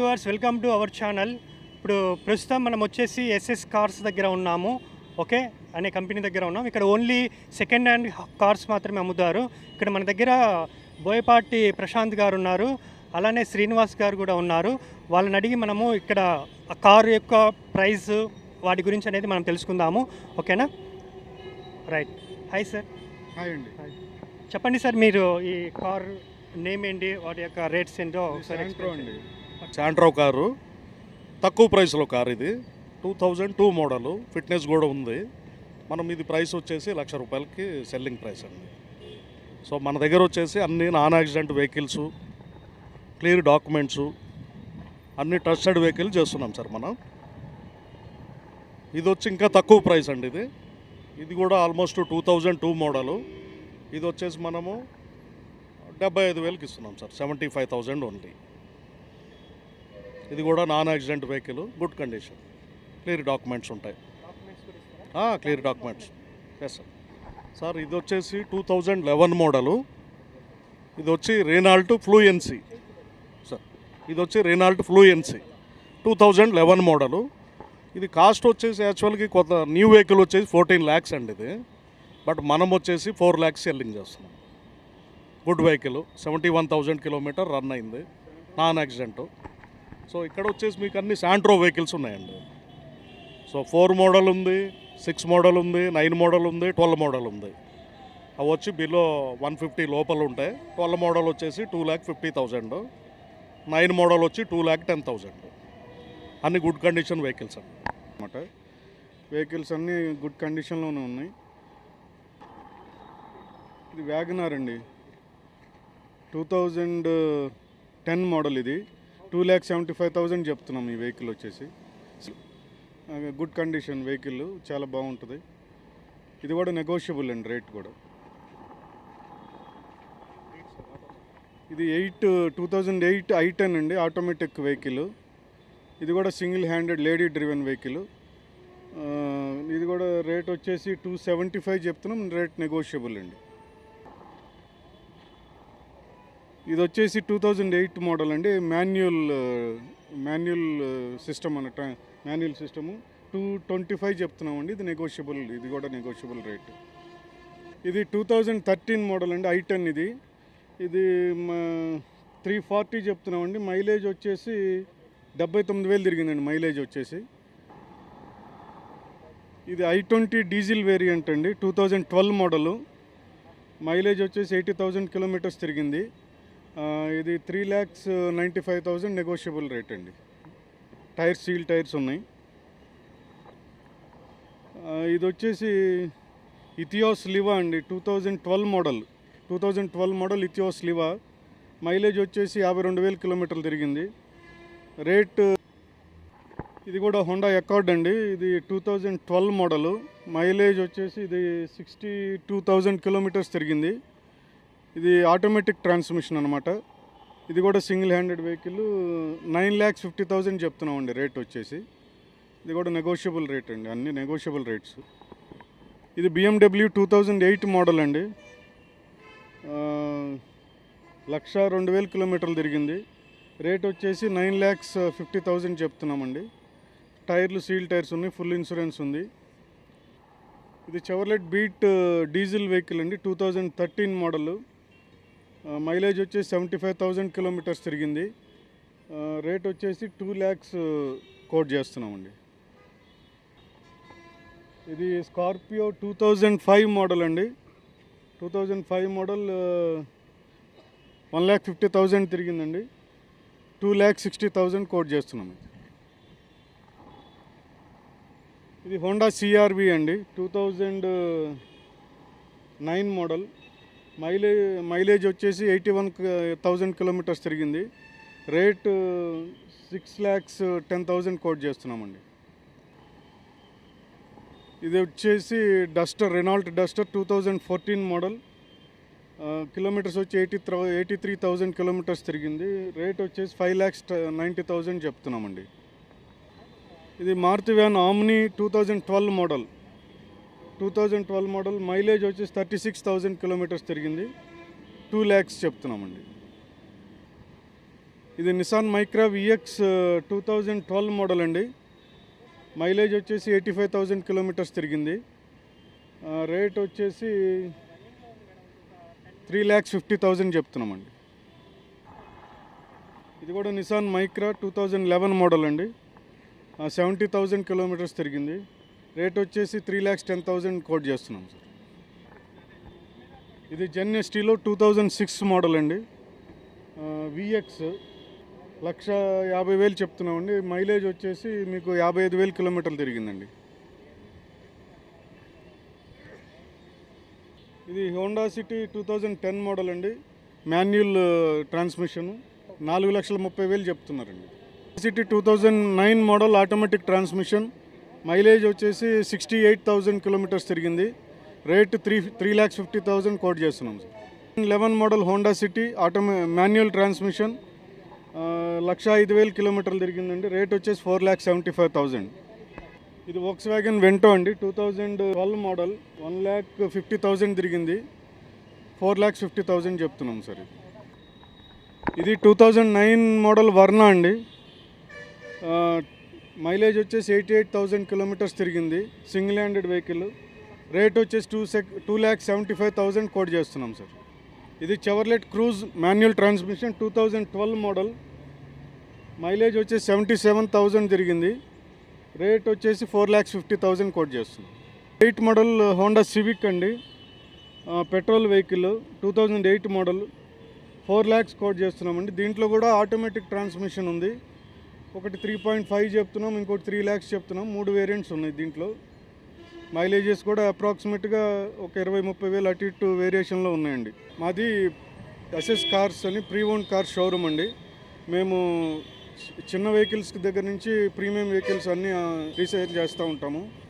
Viewers, welcome to our channel. ఇప్పుడు ప్రస్తుతం మనం వచ్చేసి ఎస్ఎస్ కార్స్ దగ్గర ఉన్నాము. ఓకే అనే కంపెనీ దగ్గర ఉన్నాం. ఇక్కడ ఓన్లీ సెకండ్ హ్యాండ్ కార్స్ మాత్రమే అమ్ముతారు. ఇక్కడ మన దగ్గర బోయపాటి ప్రశాంత్ గారు ఉన్నారు, అలానే శ్రీనివాస్ గారు కూడా ఉన్నారు. వాళ్ళని అడిగి మనము ఇక్కడ ఆ కారు యొక్క ప్రైస్ వాటి గురించి అనేది మనం తెలుసుకుందాము. ఓకేనా? రైట్. Hi sir. హాయ్ అండి. చెప్పండి సార్, మీరు ఈ కార్ నేమ్ ఏంటి, వాటి యొక్క రేట్స్ ఏంటో ఒకసారి శాంట్రో అండి. శాంట్రో కారు తక్కువ ప్రైస్లో కారు. ఇది 2002 మోడలు, ఫిట్నెస్ కూడా ఉంది. మనం ఇది ప్రైస్ వచ్చేసి ₹1,00,000 సెల్లింగ్ ప్రైస్ అండి. సో మన దగ్గర వచ్చేసి అన్ని non accident vehicles, clear documents, అన్ని ట్రస్టెడ్ వెహికల్ చేస్తున్నాం సార్ మనం. ఇది వచ్చి ఇంకా తక్కువ ప్రైస్ అండి. ఇది కూడా ఆల్మోస్ట్ 2002 మోడలు. ఇది వచ్చేసి మనము 75,000కి ఇస్తున్నాం సార్, 75,000 ఓన్లీ. ఇది కూడా non accident vehicle, good condition, clear documents ఉంటాయి. Clear documents. Yes sir. Sir ఇది వచ్చేసి 2011 మోడలు. ఇది వచ్చి రెనాల్ట్ ఫ్లూయెన్సీ సార్. ఇది వచ్చి రెనాల్ట్ ఫ్లూయెన్సీ 2011 మోడలు. ఇది కాస్ట్ వచ్చేసి యాక్చువల్గా కొత్త న్యూ వెహికల్ వచ్చేసి 14 lakhs అండి ఇది. బట్ మనం వచ్చేసి 4 lakhs సెల్లింగ్ చేస్తున్నాం. గుడ్ వెహికల్, 71,000 కిలోమీటర్ రన్ అయింది, నాన్ యాక్సిడెంట్. సో ఇక్కడ వచ్చేసి మీకు అన్ని శాంట్రో వెహికల్స్ ఉన్నాయండి. సో 4 మోడల్ ఉంది, 6 మోడల్ ఉంది, 9 మోడల్ ఉంది, 12 మోడల్ ఉంది. అవి వచ్చి బిలో 150 లోపల ఉంటాయి. 12 మోడల్ వచ్చేసి 2,50,000, 9 మోడల్ వచ్చి 2,10,000. అన్ని గుడ్ కండిషన్ వెహికల్స్ అండి అన్నమాట. వెహికల్స్ అన్నీ గుడ్ కండిషన్లోనే ఉన్నాయి. ఇది వ్యాగనార్ అండి, 2010 మోడల్. ఇది 2,75,000 చెప్తున్నాం. ఈ వెహికల్ వచ్చేసి గుడ్ కండిషన్ వెహికల్, చాలా బాగుంటుంది. ఇది కూడా నెగోషియబుల్ అండి, రేట్ కూడా. ఇది 2008 i10 అండి, ఆటోమేటిక్ వెహికల్. ఇది కూడా single handed lady driven vehicle. ఇది కూడా రేట్ వచ్చేసి 275 చెప్తున్నాం, రేట్ నెగోషియబుల్ అండి. ఇది వచ్చేసి 2008 మోడల్ అండి, మాన్యువల్ సిస్టమ్ అన్నట్టు, మాన్యువల్ సిస్టము. 225 చెప్తున్నామండి, ఇది నెగోషియబుల్. ఇది కూడా నెగోషియబుల్ రేట్. ఇది 2013 మోడల్ అండి, i10 ఇది. ఇది 340 చెప్తున్నామండి. మైలేజ్ వచ్చేసి 79,000 తిరిగిందండి మైలేజ్ వచ్చేసి. ఇది i20 డీజిల్ వేరియంట్ అండి, 2012 మోడలు. మైలేజ్ వచ్చేసి 80,000 కిలోమీటర్స్ తిరిగింది. ఇది 3,95,000 నెగోషియబుల్ రేట్ అండి. టైర్స్ సీల్ టైర్స్ ఉన్నాయి. ఇది వచ్చేసి ఇథియోస్ లివా అండి, 2012 మోడల్ ఇథియోస్ లివా. మైలేజ్ వచ్చేసి 52,000 కిలోమీటర్లు తిరిగింది. రేట్ ఇది కూడా హోండా అకార్డ్ అండి, ఇది 2012 మోడలు. మైలేజ్ వచ్చేసి ఇది 62,000 కిలోమీటర్స్ తిరిగింది. ఇది ఆటోమేటిక్ ట్రాన్స్మిషన్ అనమాట. ఇది కూడా సింగిల్ హ్యాండెడ్ వెహికల్, 9,50,000 చెప్తున్నామండి రేట్ వచ్చేసి. ఇది కూడా నెగోషియబుల్ రేట్ అండి, అన్ని నెగోషియబుల్ రేట్స్. ఇది BMW 2008 మోడల్ అండి, 1,02,000 కిలోమీటర్లు తిరిగింది. రేట్ వచ్చేసి 9,50,000 చెప్తున్నామండి. టైర్లు సీల్ టైర్స్ ఉన్నాయి, ఫుల్ ఇన్సూరెన్స్ ఉంది. ఇది చెవర్లెట్ బీట్ డీజిల్ వెహికల్ అండి, 2013 మోడల్. మైలేజ్ వచ్చేసి 75,000 కిలోమీటర్స్ తిరిగింది. రేట్ వచ్చేసి 2 lakhs కోట్ చేస్తున్నామండి. ఇది స్కార్పియో 2005 మోడల్ అండి, 2005 మోడల్, 1,50,000 తిరిగిందండి. 2,60,000 కోట్ చేస్తున్నాం. ఇది హోండా CRV అండి, 2009 మోడల్. మైలేజ్ వచ్చేసి 81,000 కిలోమీటర్స్ తిరిగింది. రేట్ 6,10,000 కోట్ చేస్తున్నామండి. ఇది వచ్చేసి Duster, Renault Duster 2014 model. Kilometres వచ్చి 83,000 కిలోమీటర్స్ తిరిగింది. రేట్ వచ్చేసి 5,90,000 చెప్తున్నామండి. ఇది Maruti van Omni 2012 model. Mileage వచ్చేసి 36,000 కిలోమీటర్స్ తిరిగింది. 2 lakhs చెప్తున్నామండి. ఇది నిసాన్ మైక్రా విఎక్స్ 2012 మోడల్ అండి. మైలేజ్ వచ్చేసి 85,000 కిలోమీటర్స్ తిరిగింది. రేట్ వచ్చేసి 3,50,000 చెప్తున్నామండి. ఇది కూడా నిసాన్ మైక్రా 2011 మోడల్ అండి. 70,000 కిలోమీటర్స్ తిరిగింది. రేట్ వచ్చేసి 3,10,000 కోట్ చేస్తున్నాం సార్. ఇది జెన్ ఎస్టీలో 2006 మోడల్ అండి. విఎక్స్ 1,50,000 చెప్తున్నామండి. మైలేజ్ వచ్చేసి మీకు 55,000 కిలోమీటర్లు తిరిగిందండి. ఇది హోండా సిటీ 2010 మోడల్ అండి. మాన్యువల్ ట్రాన్స్మిషన్ 4,30,000 చెప్తున్నారండి. City 2009 model automatic transmission. Mileage వచ్చేసి 68,000 కిలోమీటర్స్ తిరిగింది. రేట్ 3,50,000 కోట్ చేస్తున్నాం sir. 11 model Honda city manual transmission 1,05,000 కిలోమీటర్లు తిరిగిందండి. రేట్ వచ్చేసి 4,75,000. ఇది వోక్స్ వ్యాగన్ వెంటో అండి. 2012 మోడల్ 1,50,000 తిరిగింది. 4,50,000 చెప్తున్నాం సార్. ఇది 2009 మోడల్ వర్నా అండి. మైలేజ్ వచ్చేసి 88,000 కిలోమీటర్స్ తిరిగింది. Single handed vehicle. రేట్ వచ్చేసి 2,75,000 కోట్ చేస్తున్నాం సార్. ఇది Chevrolet Cruze manual transmission 2012 model. Mileage వచ్చేసి 77,000 తిరిగింది. రేట్ వచ్చేసి 4,50,000 కోట్ చేస్తున్నాం. 8 మోడల్ హోండా సివిక్ అండి. Petrol vehicle 2008 model 4 lakhs quote చేస్తున్నామండి. దీంట్లో కూడా ఆటోమేటిక్ ట్రాన్స్మిషన్ ఉంది. ఒకటి 3.5 చెప్తున్నాం, ఇంకోటి 3 lakhs చెప్తున్నాం. 3 వేరియంట్స్ ఉన్నాయి దీంట్లో. మైలేజెస్ కూడా అప్రాక్సిమేట్గా ఒక 20-30 వేలు అటు ఇటు వేరియేషన్లో ఉన్నాయండి. మాది ఎస్ఎస్ కార్స్ అని ప్రీ ఓన్ కార్ షోరూమ్ అండి. మేము చిన్న వెహికల్స్ దగ్గర నుంచి ప్రీమియం వెహికల్స్ అన్నీ రీసేల్ చేస్తూ ఉంటాము.